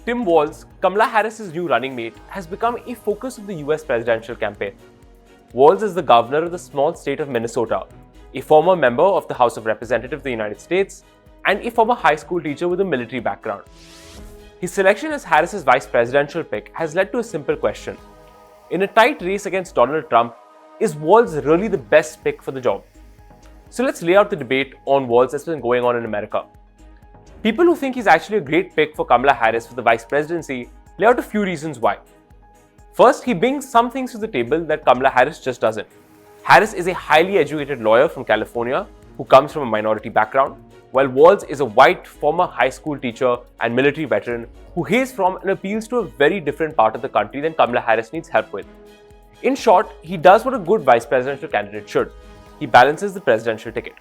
Tim Walz, Kamala Harris's new running mate, has become a focus of the US presidential campaign. Walz is the governor of the small state of Minnesota, a former member of the House of Representatives of the United States, and a former high school teacher with a military background. His selection as Harris's vice presidential pick has led to a simple question. In a tight race against Donald Trump, is Walz really the best pick for the job? So let's lay out the debate on Walz that's been going on in America. People who think he's actually a great pick for Kamala Harris for the vice presidency lay out a few reasons why. First, he brings some things to the table that Kamala Harris just doesn't. Harris is a highly educated lawyer from California who comes from a minority background, while Walz is a white former high school teacher and military veteran who hails from and appeals to a very different part of the country than Kamala Harris needs help with. In short, he does what a good vice presidential candidate should. He balances the presidential ticket.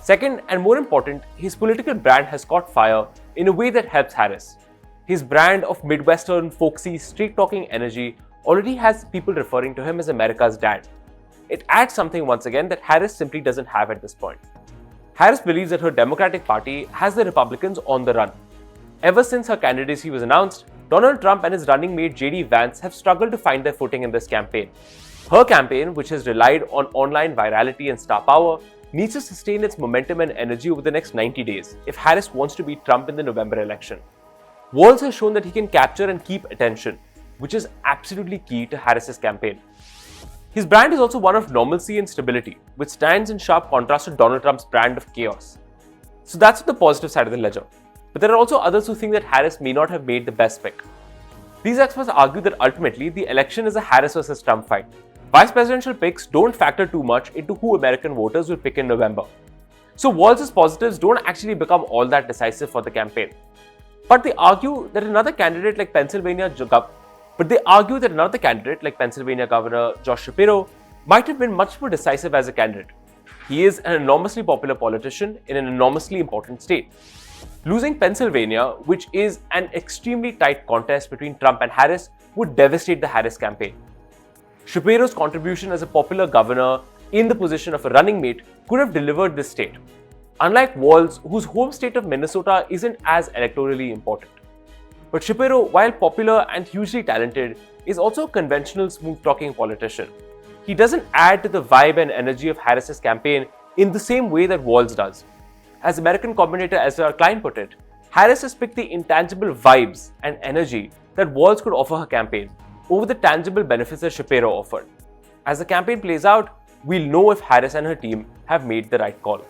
Second, and more important, his political brand has caught fire in a way that helps Harris. His brand of Midwestern, folksy, straight-talking energy already has people referring to him as America's dad. It adds something once again that Harris simply doesn't have at this point. Harris believes that her Democratic Party has the Republicans on the run. Ever since her candidacy was announced, Donald Trump and his running mate J.D. Vance have struggled to find their footing in this campaign. Her campaign, which has relied on online virality and star power, needs to sustain its momentum and energy over the next 90 days if Harris wants to beat Trump in the November election. Walz has shown that he can capture and keep attention, which is absolutely key to Harris's campaign. His brand is also one of normalcy and stability, which stands in sharp contrast to Donald Trump's brand of chaos. So that's the positive side of the ledger. But there are also others who think that Harris may not have made the best pick. These experts argue that ultimately the election is a Harris versus Trump fight. Vice presidential picks don't factor too much into who American voters will pick in November. So Walz's positives don't actually become all that decisive for the campaign. But they argue that another candidate like Pennsylvania Governor Josh Shapiro might have been much more decisive as a candidate. He is an enormously popular politician in an enormously important state. Losing Pennsylvania, which is an extremely tight contest between Trump and Harris, would devastate the Harris campaign. Shapiro's contribution as a popular governor in the position of a running mate could have delivered this state. Unlike Walz, whose home state of Minnesota isn't as electorally important. But Shapiro, while popular and hugely talented, is also a conventional smooth-talking politician. He doesn't add to the vibe and energy of Harris's campaign in the same way that Walz does. As American commentator Ezra Klein put it, Harris has picked the intangible vibes and energy that Walz could offer her campaign over the tangible benefits that Shapiro offered. As the campaign plays out, we'll know if Harris and her team have made the right call.